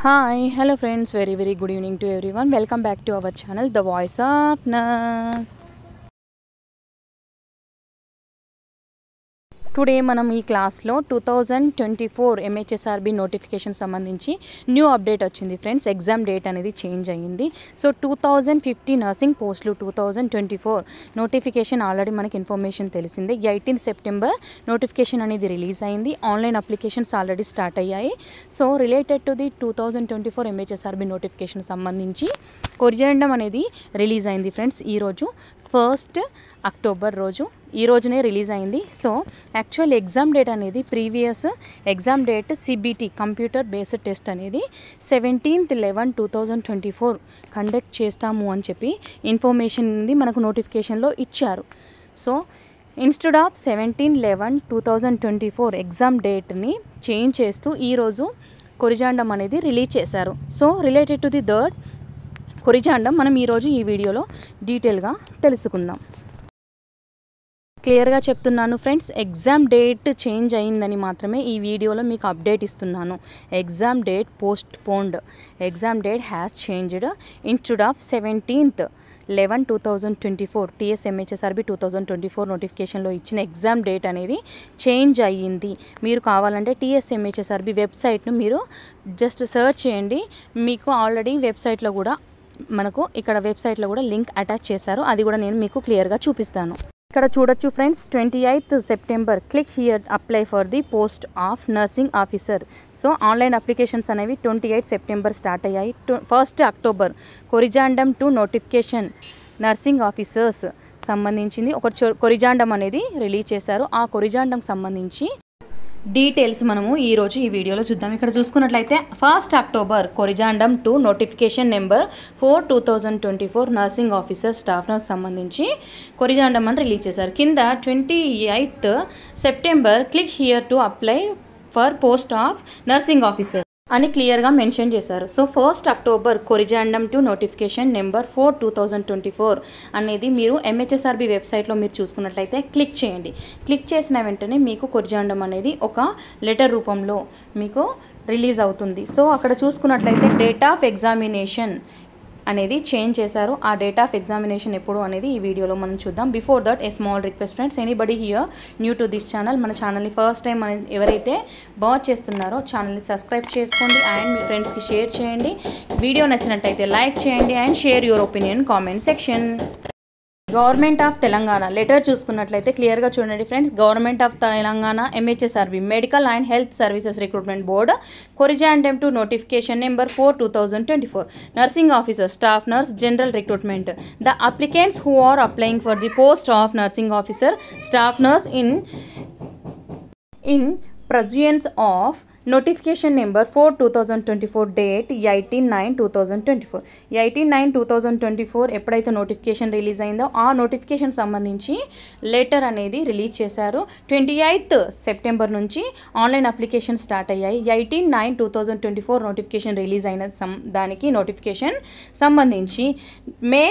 Hi, hello friends, very good evening to everyone. Welcome back to our channel, The Voice of Nurse. Today మనం ఈ క్లాస్లో 2024 MHSRB notification సంబంధించి new update వచ్చింది friends. Exam date అనేది change అయ్యింది. So 2050 nursing పోస్టులు 2024 notification already మనకి information తెలిసిందే. 18 సెప్టెంబర్ నోటిఫికేషన్ అనేది రిలీజ్ అయింది. ఆన్లైన్ అప్లికేషన్స్ ఆల్రెడీ స్టార్ట్ అయ్యాయి. So related to the 2024 MHSRB notification సంబంధించి కొరియండం అనేది రిలీజ్ అయింది ఫ్రెండ్స్. ఈరోజు 1 అక్టోబర్ రోజు ఈ రోజునే రిలీజ్ అయింది. సో యాక్చువల్ ఎగ్జామ్ డేట్ అనేది previous exam date CBT computer based test అనేది 17/11/2024 కండక్ట్ చేస్తాము అని చెప్పి ఇన్ఫర్మేషన్ ఉంది మనకు నోటిఫికేషన్లో ఇచ్చారు. సో ఇన్స్టెడ్ ఆఫ్ 17/11/2024 ఎగ్జామ్ డేట్ని చేంజ్ చేస్తూ ఈరోజు కొరిజాండం అనేది రిలీజ్ చేశారు. So related to the third corrigendum మనం ఈరోజు ఈ వీడియోలో డీటెయిల్గా తెలుసుకుందాం. క్లియర్గా చెప్తున్నాను ఫ్రెండ్స్, ఎగ్జామ్ డేట్ చేంజ్ అయిందని మాత్రమే ఈ వీడియోలో మీకు అప్డేట్ ఇస్తున్నాను. Exam date postponed, exam date has changed. Instead of 17/11/2024 TSMHSRB 2024 నోటిఫికేషన్లో ఇచ్చిన ఎగ్జామ్ డేట్ అనేది చేంజ్ అయ్యింది. మీరు కావాలంటే TSMHSRB వెబ్సైట్ను మీరు జస్ట్ సెర్చ్ చేయండి. మీకు ఆల్రెడీ వెబ్సైట్లో కూడా మనకు ఇక్కడ వెబ్సైట్లో కూడా లింక్ అటాచ్ చేశారు. అది కూడా నేను మీకు క్లియర్గా చూపిస్తాను. ఇక్కడ చూడొచ్చు friends, 28th September click here apply for the post of nursing officer. So online applications అనేవి 28 సెప్టెంబర్ స్టార్ట్ అయ్యాయి. 1 October corrigendum to notification nursing officers సంబంధించింది ఒక కొరిజాండం అనేది రిలీజ్ చేశారు. ఆ కొరిజాండం సంబంధించి డీటెయిల్స్ మనము ఈరోజు ఈ వీడియోలో చూద్దాం. ఇక్కడ చూసుకున్నట్లయితే 1 October corrigendum to notification number 4/2024 nursing officer staff nurse సంబంధించి కొరిజాండం అని రిలీజ్ చేశారు. కింద 28th September click here to apply for post of nursing officer అని క్లియర్గా మెన్షన్ చేశారు. So 1 October corrigendum to notification number 4/2024 అనేది మీరు MHSRB వెబ్సైట్లో మీరు చూసుకున్నట్లయితే క్లిక్ చేయండి. క్లిక్ చేసిన వెంటనే మీకు కొరిజాండం అనేది ఒక లెటర్ రూపంలో మీకు రిలీజ్ అవుతుంది. సో అక్కడ చూసుకున్నట్లయితే డేట్ ఆఫ్ ఎగ్జామినేషన్ అనేది చేంజ్ చేశారు. ఆ డేట్ ఆఫ్ ఎగ్జామినేషన్ ఎప్పుడు అనేది ఈ వీడియోలో మనం చూద్దాం. Before that a small request friends, anybody here new to this channel, మన ఛానల్ని ఫస్ట్ టైం ఎవరైతే వాచ్ చేస్తున్నారో ఛానల్ని సబ్స్క్రైబ్ చేసుకోండి అండ్ మీ ఫ్రెండ్స్కి షేర్ చేయండి. వీడియో నచ్చినట్టయితే లైక్ చేయండి and share your opinion comment section. Government of Telangana letter చూసుకున్నట్లయితే క్లియర్గా చూడండి friends. Government of Telangana MHSRB medical and health services recruitment board corrigendum to notification number 4/2024 nursing officer staff nurse general recruitment. The applicants who are applying for the post of nursing officer staff nurse in pursuance of notification number 4/2024 date 18/9/2024 18/9/2024 ఎప్పుడైతే notification release అయిందో ఆ notification సంబంధించి letter అనేది release చేశారు. 28th September నుంచి online application start అయ్యాయి. 18/9/2024 notification release అయిన దానికి నోటిఫికేషన్ సంబంధించి మే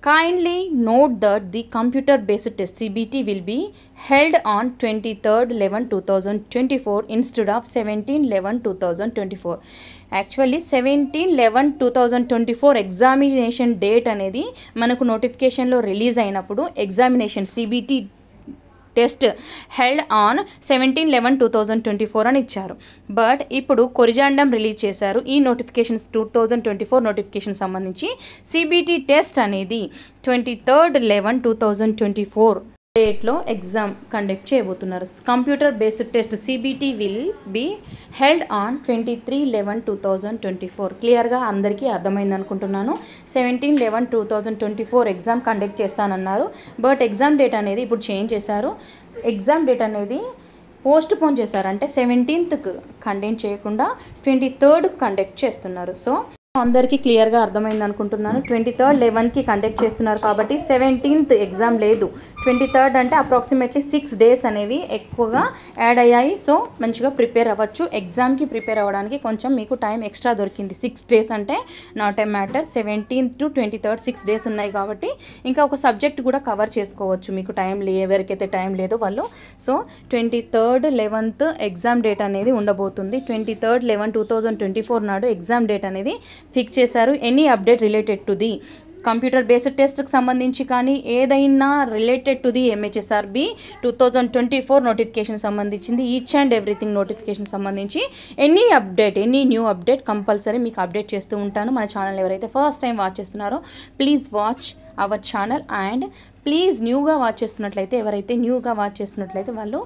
kindly note that the computer based test CBT will be held on 23/11/2024 instead of 17/11/2024. Actually 17/11/2024 examination date అనేది మనకు నోటిఫికేషన్లో రిలీజ్ అయినప్పుడు examination CBT test held on 17/11/2024 అని ఇచ్చారు. బట్ ఇప్పుడు కొరిజాండం రిలీజ్ చేశారు. ఈ నోటిఫికేషన్ 2024 నోటిఫికేషన్ సంబంధించి CBT టెస్ట్ అనేది 23/11/2024 డేట్లో ఎగ్జామ్ కండక్ట్ చేయబోతున్నారు. Computer based test CBT will be held on 23/11/2024. క్లియర్గా అందరికీ అర్థమైంది అనుకుంటున్నాను. 17/11/2024 ఎగ్జామ్ కండక్ట్ చేస్తానన్నారు. బట్ ఎగ్జామ్ డేట్ అనేది ఇప్పుడు చేంజ్ చేశారు. ఎగ్జామ్ డేట్ అనేది పోస్ట్ పోన్ చేశారు. అంటే 17th కండక్ట్ చేయకుండా 23rd కండక్ట్ చేస్తున్నారు. సో అందరికీ క్లియర్గా అర్థమైంది అనుకుంటున్నాను. 23rd 11కి కండక్ట్ చేస్తున్నారు కాబట్టి 17th ఎగ్జామ్ లేదు. 23rd అంటే అప్రాక్సిమేట్లీ 6 days అనేవి ఎక్కువగా యాడ్ అయ్యాయి. సో మంచిగా ప్రిపేర్ అవ్వచ్చు. ఎగ్జామ్కి ప్రిపేర్ అవ్వడానికి కొంచెం మీకు టైం ఎక్స్ట్రా దొరికింది. 6 days అంటే not a matter. 17th to 23rd 6 days ఉన్నాయి కాబట్టి ఇంకా ఒక సబ్జెక్ట్ కూడా కవర్ చేసుకోవచ్చు. మీకు టైం ఎవరికైతే టైం లేదో వాళ్ళు. So 23rd 11th exam date అనేది ఉండబోతుంది. 23rd 11 2024 నాడు ఎగ్జామ్ డేట్ అనేది ఫిక్స్ చేశారు. Any update related to the computer based టెస్ట్కి సంబంధించి కానీ ఏదైనా related to the MHSRB 2024 notification సంబంధించింది ఈచ్ అండ్ ఎవ్రీథింగ్ నోటిఫికేషన్ సంబంధించి any update any new update compulsory మీకు అప్డేట్ చేస్తూ ఉంటాను. మన ఛానల్ ఎవరైతే ఫస్ట్ టైం వాచ్ చేస్తున్నారో please watch our channel and please న్యూగా వాచ్ చేస్తున్నట్లయితే వాళ్ళు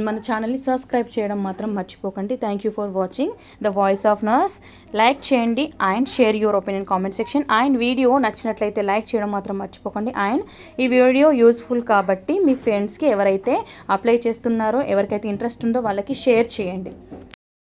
మన ఛానల్ని సబ్స్క్రైబ్ చేయడం మాత్రం మర్చిపోకండి. Thank you for watching the voice of nurse. Like చేయండి and share your opinion comment section. And video నచ్చినట్లయితే లైక్ చేయడం మాత్రం మర్చిపోకండి. అండ్ ఈ వీడియో యూస్ఫుల్ కాబట్టి మీ ఫ్రెండ్స్కి ఎవరైతే అప్లై చేస్తున్నారో ఎవరికైతే ఇంట్రెస్ట్ ఉందో వాళ్ళకి షేర్ చేయండి.